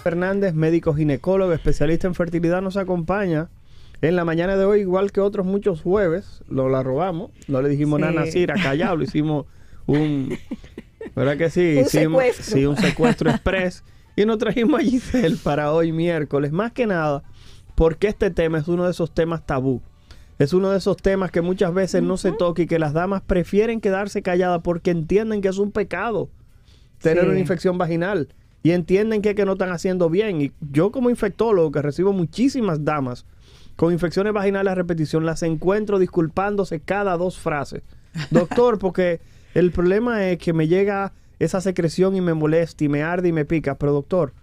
Fernández, médico ginecólogo, especialista en fertilidad, nos acompaña en la mañana de hoy, igual que otros muchos jueves. La robamos, no le dijimos nada a Nasira, callado, lo hicimos ¿verdad que sí? Un secuestro express. Y nos trajimos a Giselle para hoy miércoles, más que nada, porque este tema es uno de esos temas tabú. Es uno de esos temas que muchas veces no se toca y que las damas prefieren quedarse calladas porque entienden que es un pecado tener una infección vaginal y entienden que no están haciendo bien. Y yo como infectólogo que recibo muchísimas damas con infecciones vaginales a repetición, las encuentro disculpándose cada 2 frases. Doctor, porque el problema es que me llega esa secreción y me molesta y me arde y me pica. Pero doctor,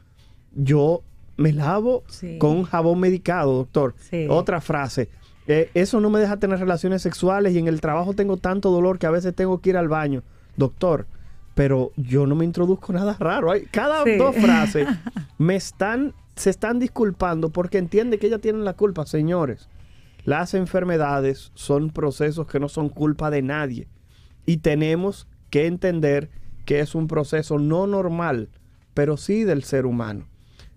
yo me lavo con un jabón medicado, doctor. Otra frase. Eso no me deja tener relaciones sexuales y en el trabajo tengo tanto dolor que a veces tengo que ir al baño. Doctor, pero yo no me introduzco nada raro. Cada 2 frases se están disculpando porque entiende que ellas tienen la culpa. Señores, las enfermedades son procesos que no son culpa de nadie. Y tenemos que entender que es un proceso no normal, pero sí del ser humano.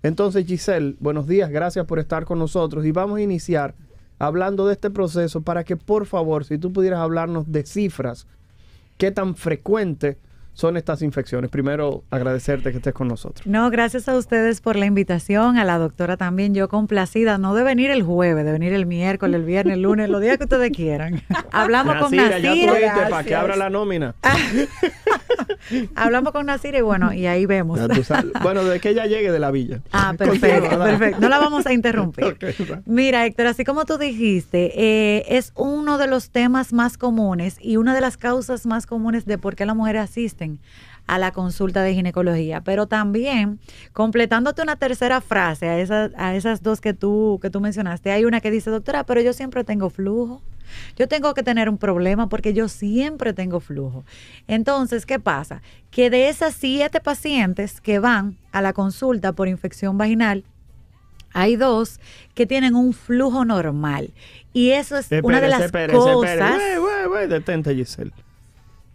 Entonces, Giselle, buenos días, gracias por estar con nosotros. Y vamos a iniciar hablando de este proceso para que, por favor, si tú pudieras hablarnos de cifras, qué tan frecuente son estas infecciones. Primero, agradecerte que estés con nosotros. No, gracias a ustedes por la invitación, a la doctora también, yo complacida, no de venir el jueves, de venir el miércoles, el viernes, el lunes, los días que ustedes quieran. Hablamos con Nasira. Ya tú viste, para que abra la nómina. Hablamos con Nasira y bueno, y ahí vemos. Bueno, de que ella llegue de la villa. Perfecto, perfecto. No la vamos a interrumpir. Okay, mira, Héctor, así como tú dijiste, es uno de los temas más comunes y una de las causas más comunes de por qué las mujeres asisten a la consulta de ginecología. Pero también, completándote una tercera frase a esas 2 que tú mencionaste, hay una que dice, doctora, pero yo siempre tengo flujo. Yo tengo que tener un problema porque yo siempre tengo flujo. Entonces, ¿qué pasa? Que de esas 7 pacientes que van a la consulta por infección vaginal, hay 2 que tienen un flujo normal. Y eso es una de las cosas... Detente, Giselle.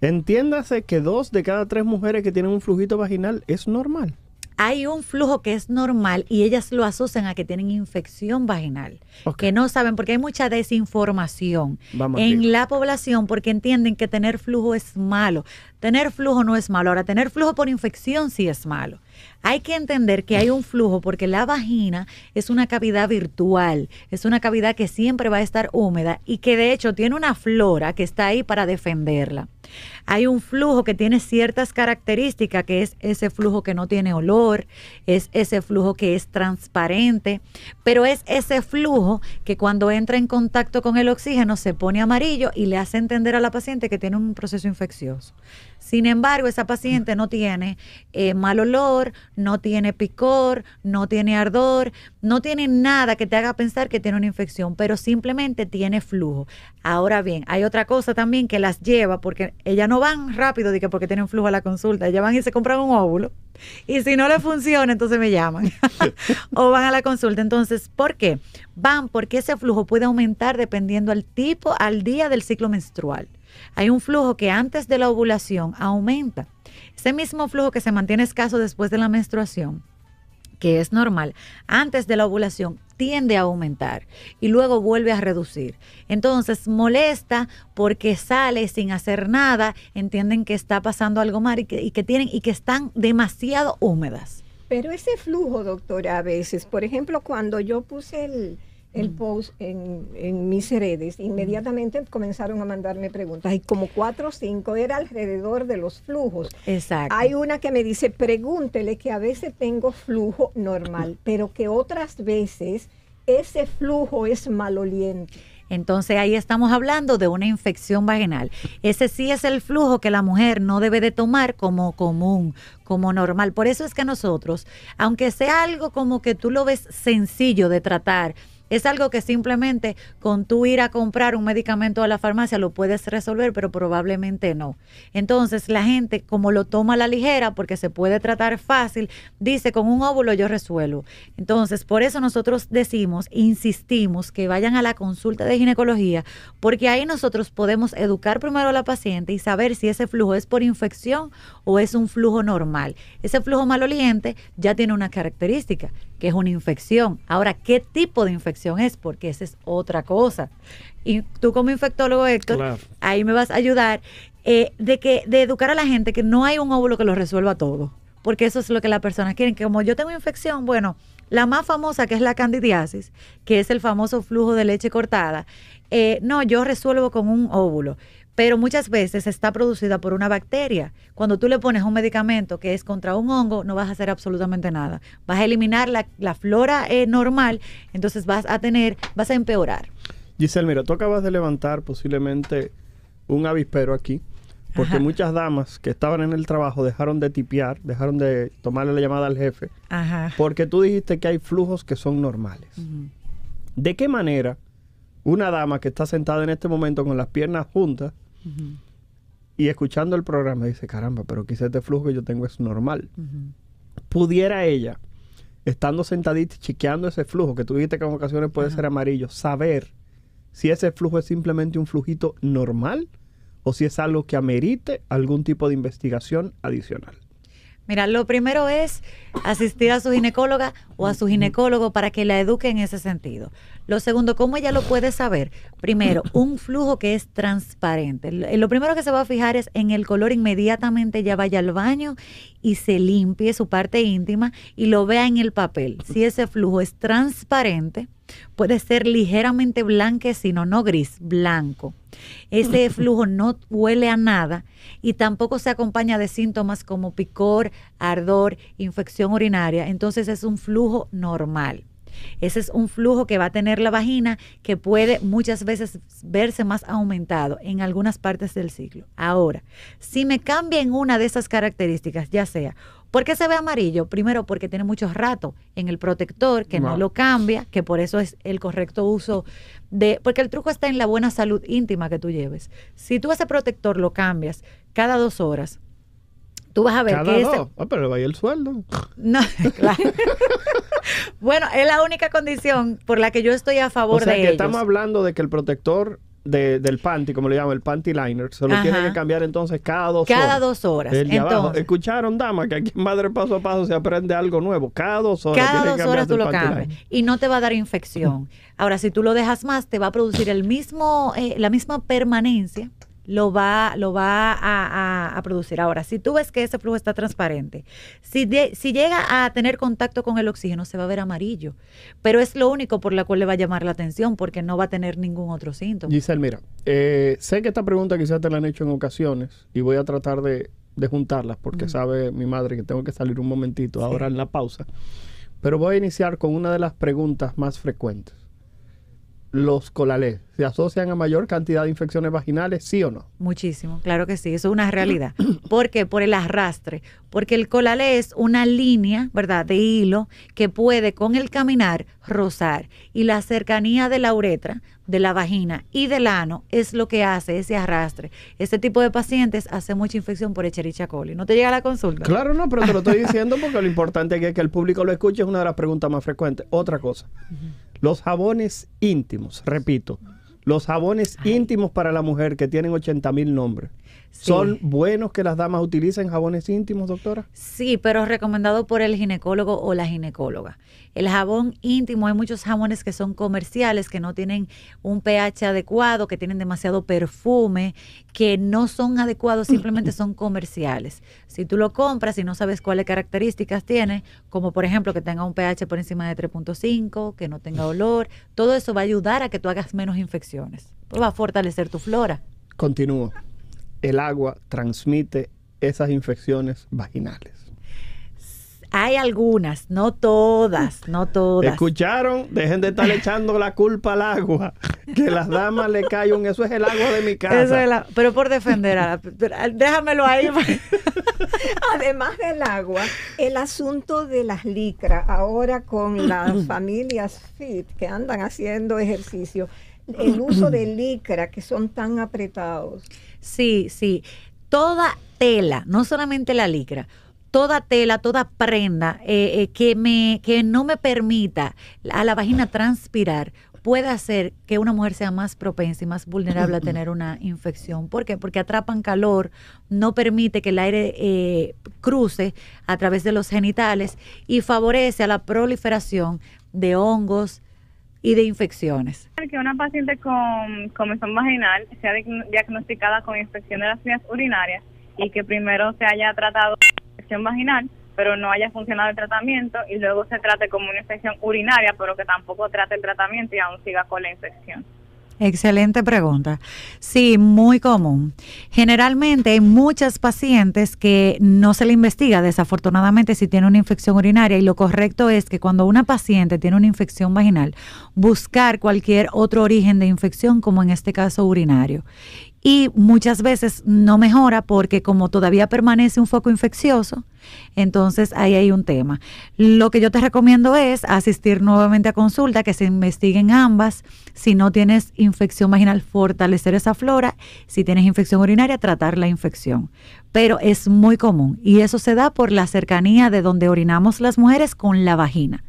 Entiéndase que 2 de cada 3 mujeres que tienen un flujito vaginal es normal. Hay un flujo que es normal y ellas lo asocian a que tienen infección vaginal, que no saben porque hay mucha desinformación en la población porque entienden que tener flujo es malo. Tener flujo no es malo. Ahora, tener flujo por infección sí es malo. Hay que entender que hay un flujo porque la vagina es una cavidad virtual, es una cavidad que siempre va a estar húmeda y que de hecho tiene una flora que está ahí para defenderla. Hay un flujo que tiene ciertas características, que es ese flujo que no tiene olor, es ese flujo que es transparente, pero es ese flujo que cuando entra en contacto con el oxígeno se pone amarillo y le hace entender a la paciente que tiene un proceso infeccioso. Sin embargo, esa paciente no tiene mal olor, no tiene picor, no tiene ardor, no tiene nada que te haga pensar que tiene una infección, pero simplemente tiene flujo. Ahora bien, hay otra cosa también que las lleva, porque ellas no van rápido de que porque tienen flujo a la consulta, ellas van y se compran un óvulo. Y si no le funciona, entonces me llaman o van a la consulta. Entonces, ¿por qué? Van porque ese flujo puede aumentar dependiendo al tipo, al día del ciclo menstrual. Hay un flujo que antes de la ovulación aumenta. Ese mismo flujo que se mantiene escaso después de la menstruación, que es normal, antes de la ovulación tiende a aumentar y luego vuelve a reducir. Entonces molesta porque sale sin hacer nada, entienden que está pasando algo mal y que están demasiado húmedas. Pero ese flujo, doctora, a veces, por ejemplo, cuando yo puse el post en mis redes, inmediatamente comenzaron a mandarme preguntas y como 4 o 5 era alrededor de los flujos. Exacto. Hay una que me dice, pregúntele que a veces tengo flujo normal, pero que otras veces ese flujo es maloliente. Entonces ahí estamos hablando de una infección vaginal. Ese sí es el flujo que la mujer no debe de tomar como común, como normal. Por eso es que nosotros, aunque sea algo como que tú lo ves sencillo de tratar, Es algo que simplemente con tú ir a comprar un medicamento a la farmacia lo puedes resolver, pero probablemente no. Entonces la gente, como lo toma a la ligera, porque se puede tratar fácil, dice con un óvulo yo resuelvo. Entonces por eso nosotros decimos, insistimos que vayan a la consulta de ginecología, porque ahí nosotros podemos educar primero a la paciente y saber si ese flujo es por infección o es un flujo normal. Ese flujo maloliente ya tiene una característica, que es una infección. Ahora, ¿qué tipo de infección es? Porque esa es otra cosa. Y tú como infectólogo, Héctor, claro, ahí me vas a ayudar de educar a la gente que no hay un óvulo que lo resuelva todo. Porque eso es lo que las personas quieren, que como yo tengo infección, bueno, la más famosa que es la candidiasis, que es el famoso flujo de leche cortada, no, yo resuelvo con un óvulo. Pero muchas veces está producida por una bacteria. Cuando tú le pones un medicamento que es contra un hongo, no vas a hacer absolutamente nada. Vas a eliminar la flora normal, entonces vas a empeorar. Giselle, mira, tú acabas de levantar posiblemente un avispero aquí, porque muchas damas que estaban en el trabajo dejaron de tipear, dejaron de tomarle la llamada al jefe, porque tú dijiste que hay flujos que son normales. ¿De qué manera una dama que está sentada en este momento con las piernas juntas y escuchando el programa dice, caramba, pero quizás este flujo que yo tengo es normal? ¿Pudiera ella, estando sentadita y chequeando ese flujo, que tú dijiste que en ocasiones puede ser amarillo, saber si ese flujo es simplemente un flujito normal o si es algo que amerite algún tipo de investigación adicional? Mira, lo primero es asistir a su ginecóloga o a su ginecólogo para que la eduque en ese sentido. Lo segundo, ¿cómo ella lo puede saber? Primero, un flujo que es transparente. Lo primero que se va a fijar es en el color. Inmediatamente ella vaya al baño y se limpie su parte íntima y lo vea en el papel. Si ese flujo es transparente, puede ser ligeramente blanquecino, no gris, blanco. Ese flujo no huele a nada y tampoco se acompaña de síntomas como picor, ardor, infección urinaria. Entonces es un flujo normal. Ese es un flujo que va a tener la vagina, que puede muchas veces verse más aumentado en algunas partes del ciclo. Ahora, si me cambia en una de esas características, ya sea, ¿por qué se ve amarillo? Primero, porque tiene mucho rato en el protector, que no lo cambia, que por eso es el correcto uso porque el truco está en la buena salud íntima que tú lleves. Si tú ese protector lo cambias cada 2 horas, tú vas a ver cada que dos. Pero le vaya el sueldo. No, claro. Bueno, es la única condición por la que yo estoy a favor de ellos. O sea, que estamos hablando de que el protector del panty, como le llaman, el panty liner, se lo tiene que cambiar entonces cada 2 horas. Cada 2 horas. Entonces, escucharon, dama, que aquí en Madre Paso a Paso se aprende algo nuevo. Cada 2 horas. Cada 2 horas tú lo cambias y no te va a dar infección. Ahora, si tú lo dejas más, te va a producir la misma permanencia. Lo va a producir. Ahora, si tú ves que ese flujo está transparente, si llega a tener contacto con el oxígeno, se va a ver amarillo. Pero es lo único por la cual le va a llamar la atención, porque no va a tener ningún otro síntoma. Giselle, mira, sé que esta pregunta quizás te la han hecho en ocasiones y voy a tratar de juntarlas porque sabe mi madre que tengo que salir un momentito ahora en la pausa. Pero voy a iniciar con una de las preguntas más frecuentes. ¿Los colalés se asocian a mayor cantidad de infecciones vaginales, sí o no? Muchísimo, claro que sí, eso es una realidad. ¿Por qué? Por el arrastre. Porque el colalé es una línea, ¿verdad?, de hilo que puede con el caminar rozar. Y la cercanía de la uretra, de la vagina y del ano es lo que hace ese arrastre. Ese tipo de pacientes hace mucha infección por Escherichia coli. ¿No te llega la consulta? Claro, no, pero te lo estoy diciendo porque lo importante es que el público lo escuche, es una de las preguntas más frecuentes. Otra cosa. Los jabones íntimos, repito, los jabones íntimos para la mujer que tienen 80,000 nombres. Sí. ¿Son buenos que las damas utilicen jabones íntimos, doctora? Sí, pero recomendado por el ginecólogo o la ginecóloga. El jabón íntimo, hay muchos jabones que son comerciales, que no tienen un pH adecuado, que tienen demasiado perfume, que no son adecuados, simplemente son comerciales. Si tú lo compras y no sabes cuáles características tiene, como por ejemplo que tenga un pH por encima de 3.5, que no tenga olor, todo eso va a ayudar a que tú hagas menos infecciones. Pues va a fortalecer tu flora. Continúo. El agua transmite esas infecciones vaginales. Hay algunas, no todas, no todas. ¿Escucharon? Dejen de estar echando la culpa al agua. Que las damas le caen, eso es el agua de mi casa. Eso es pero por defender, déjamelo ahí. Además del agua, el asunto de las licras, ahora con las familias fit que andan haciendo ejercicio, el uso de licra que son tan apretados. Sí, sí. Toda tela, no solamente la licra, toda tela, toda prenda que no me permita a la vagina transpirar puede hacer que una mujer sea más propensa y más vulnerable a tener una infección. ¿Por qué? Porque atrapan calor, no permite que el aire cruce a través de los genitales y favorece a la proliferación de hongos y de infecciones. Que una paciente con comezón vaginal sea diagnosticada con infección de las vías urinarias y que primero se haya tratado infección vaginal, pero no haya funcionado el tratamiento, y luego se trate como una infección urinaria, pero que tampoco trate el tratamiento y aún siga con la infección. Excelente pregunta. Sí, muy común. Generalmente hay muchas pacientes que no se le investiga desafortunadamente si tiene una infección urinaria, y lo correcto es que cuando una paciente tiene una infección vaginal, buscar cualquier otro origen de infección, como en este caso urinario. Y muchas veces no mejora porque como todavía permanece un foco infeccioso, entonces ahí hay un tema. Lo que yo te recomiendo es asistir nuevamente a consulta, que se investiguen ambas. Si no tienes infección vaginal, fortalecer esa flora. Si tienes infección urinaria, tratar la infección. Pero es muy común y eso se da por la cercanía de donde orinamos las mujeres con la vagina.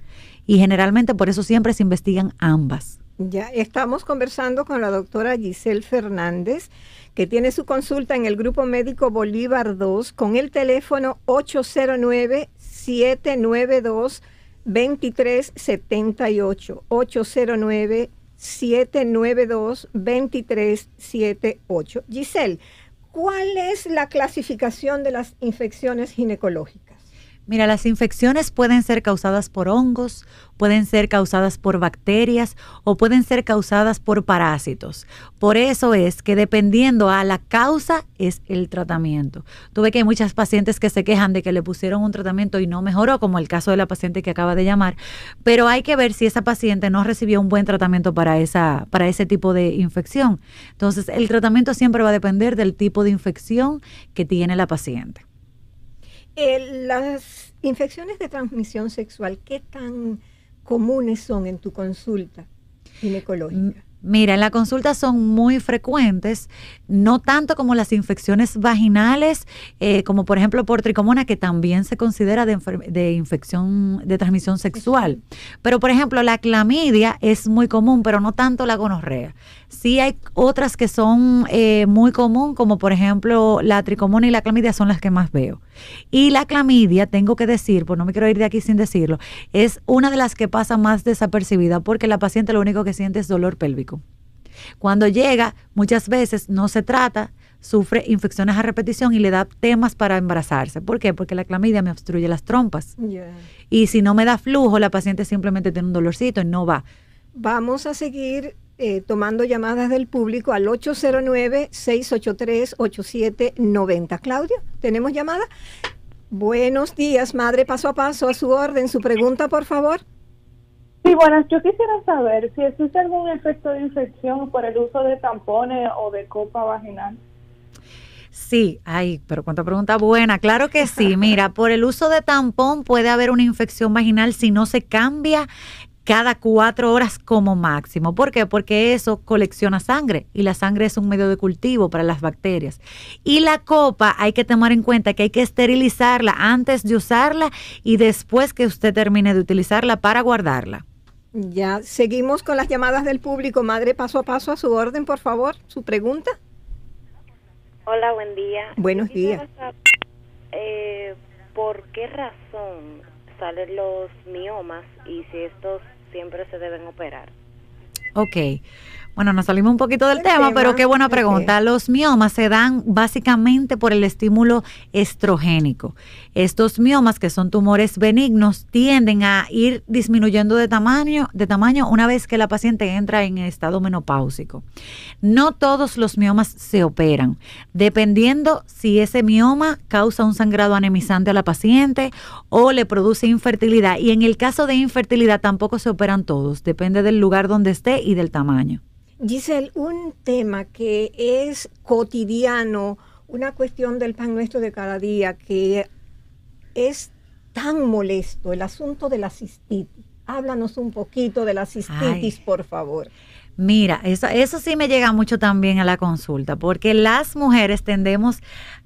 Y generalmente por eso siempre se investigan ambas. Ya estamos conversando con la doctora Giselle Fernández, que tiene su consulta en el Grupo Médico Bolívar 2 con el teléfono 809-792-2378. 809-792-2378. Giselle, ¿cuál es la clasificación de las infecciones ginecológicas? Mira, las infecciones pueden ser causadas por hongos, pueden ser causadas por bacterias o pueden ser causadas por parásitos. Por eso es que dependiendo a la causa es el tratamiento. Tú ves que hay muchas pacientes que se quejan de que le pusieron un tratamiento y no mejoró, como el caso de la paciente que acaba de llamar, pero hay que ver si esa paciente no recibió un buen tratamiento para ese tipo de infección. Entonces, el tratamiento siempre va a depender del tipo de infección que tiene la paciente. Las infecciones de transmisión sexual, ¿qué tan comunes son en tu consulta ginecológica? Mira, en la consulta son muy frecuentes, no tanto como las infecciones vaginales, como por ejemplo por tricomona, que también se considera de infección de transmisión sexual. Pero por ejemplo la clamidia es muy común, pero no tanto la gonorrea. Sí hay otras que son muy común, como por ejemplo la tricomona y la clamidia son las que más veo. Y la clamidia, tengo que decir, pues no me quiero ir de aquí sin decirlo, es una de las que pasa más desapercibida porque la paciente lo único que siente es dolor pélvico. Cuando llega, muchas veces no se trata, sufre infecciones a repetición y le da temas para embarazarse. ¿Por qué? Porque la clamidia me obstruye las trompas. Yeah. Y si no me da flujo, la paciente simplemente tiene un dolorcito y no va. Vamos a seguir tomando llamadas del público al 809-683-8790. Claudia, ¿tenemos llamada? Buenos días, madre paso a paso, a su orden. Su pregunta, por favor. Sí, bueno, yo quisiera saber si existe algún efecto de infección por el uso de tampones o de copa vaginal. Sí, ay, pero cuánta pregunta buena. Claro que sí. Mira, por el uso de tampón puede haber una infección vaginal si no se cambia cada 4 horas como máximo. ¿Por qué? Porque eso colecciona sangre y la sangre es un medio de cultivo para las bacterias. Y la copa hay que tomar en cuenta que hay que esterilizarla antes de usarla y después que usted termine de utilizarla para guardarla. Ya, seguimos con las llamadas del público. Madre, paso a paso, a su orden, por favor. ¿Su pregunta? Hola, buen día. Buenos días. ¿Por qué razón salen los miomas y si estos siempre se deben operar? Ok. Bueno, nos salimos un poquito del tema, pero qué buena pregunta. Los miomas se dan básicamente por el estímulo estrogénico. Estos miomas, que son tumores benignos, tienden a ir disminuyendo de tamaño una vez que la paciente entra en estado menopáusico. No todos los miomas se operan, dependiendo si ese mioma causa un sangrado anemizante a la paciente o le produce infertilidad. Y en el caso de infertilidad tampoco se operan todos, depende del lugar donde esté y del tamaño. Giselle, un tema que es cotidiano, una cuestión del pan nuestro de cada día, que es tan molesto, el asunto de la cistitis. Háblanos un poquito de la cistitis, por favor. Mira, eso sí me llega mucho también a la consulta, porque las mujeres tendemos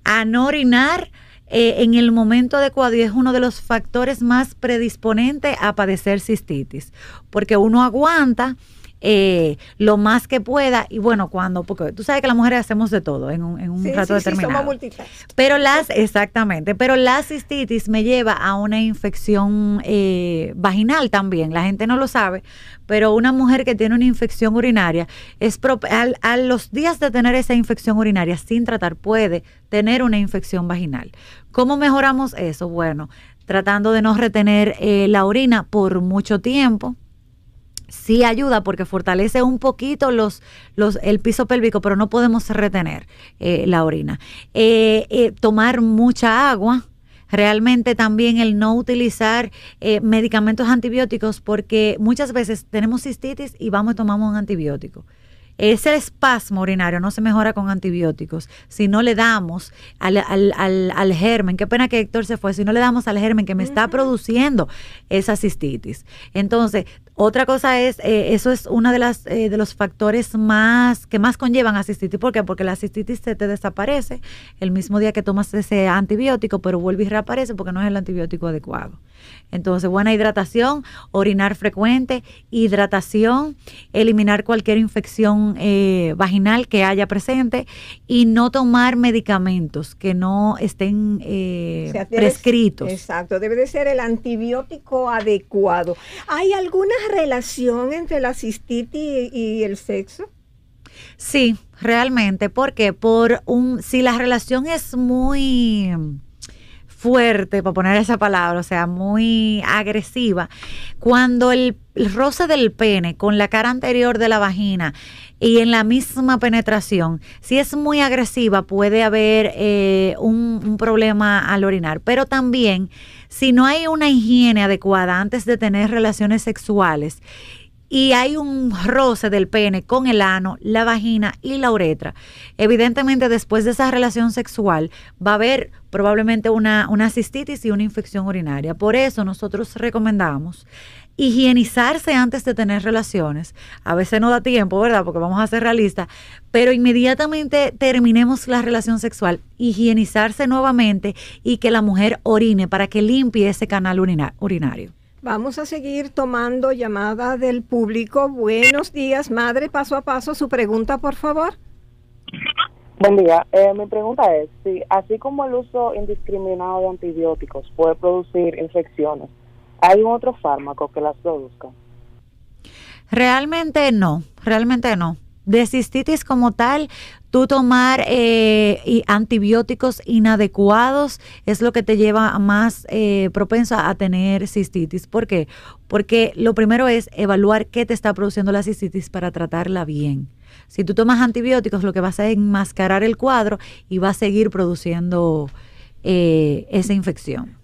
a no orinar en el momento adecuado, y es uno de los factores más predisponentes a padecer cistitis, porque uno aguanta lo más que pueda, y bueno, porque tú sabes que las mujeres hacemos de todo en un rato determinado. Somos multitask. Pero la cistitis me lleva a una infección vaginal también. La gente no lo sabe, pero una mujer que tiene una infección urinaria a los días de tener esa infección urinaria sin tratar puede tener una infección vaginal. ¿Cómo mejoramos eso? Bueno, tratando de no retener la orina por mucho tiempo. Sí ayuda porque fortalece un poquito el piso pélvico, pero no podemos retener la orina. Tomar mucha agua. Realmente también el no utilizar medicamentos antibióticos, porque muchas veces tenemos cistitis y vamos y tomamos un antibiótico. Ese espasmo urinario no se mejora con antibióticos. Si no le damos al germen, qué pena que Héctor se fue, si no le damos al germen que me está produciendo esa cistitis. Entonces, otra cosa es, eso es uno de los factores que más conllevan a cistitis. ¿Por qué? Porque la cistitis se te desaparece el mismo día que tomas ese antibiótico, pero vuelve y reaparece porque no es el antibiótico adecuado. Entonces, buena hidratación, orinar frecuente, hidratación, eliminar cualquier infección vaginal que haya presente y no tomar medicamentos que no estén prescritos. Exacto, debe de ser el antibiótico adecuado. ¿Hay alguna relación entre la cistitis y el sexo? Sí, realmente. ¿Por qué? Si la relación es muy fuerte, para poner esa palabra, o sea, muy agresiva, cuando el roce del pene con la cara anterior de la vagina y en la misma penetración, si es muy agresiva, puede haber un problema al orinar. Pero también, si no hay una higiene adecuada antes de tener relaciones sexuales y hay un roce del pene con el ano, la vagina y la uretra, evidentemente después de esa relación sexual va a haber probablemente una cistitis y una infección urinaria. Por eso nosotros recomendamos higienizarse antes de tener relaciones. A veces no da tiempo, ¿verdad? Porque vamos a ser realistas, pero inmediatamente terminemos la relación sexual, higienizarse nuevamente y que la mujer orine para que limpie ese canal urinario. Vamos a seguir tomando llamadas del público. Buenos días, madre, paso a paso. Su pregunta, por favor. Buen día. Mi pregunta es, si así como el uso indiscriminado de antibióticos puede producir infecciones, ¿hay un otro fármaco que las produzca? Realmente no. De cistitis como tal, tú tomar antibióticos inadecuados es lo que te lleva más propensa a tener cistitis. ¿Por qué? Porque lo primero es evaluar qué te está produciendo la cistitis para tratarla bien. Si tú tomas antibióticos, lo que vas a enmascarar el cuadro y va a seguir produciendo esa infección.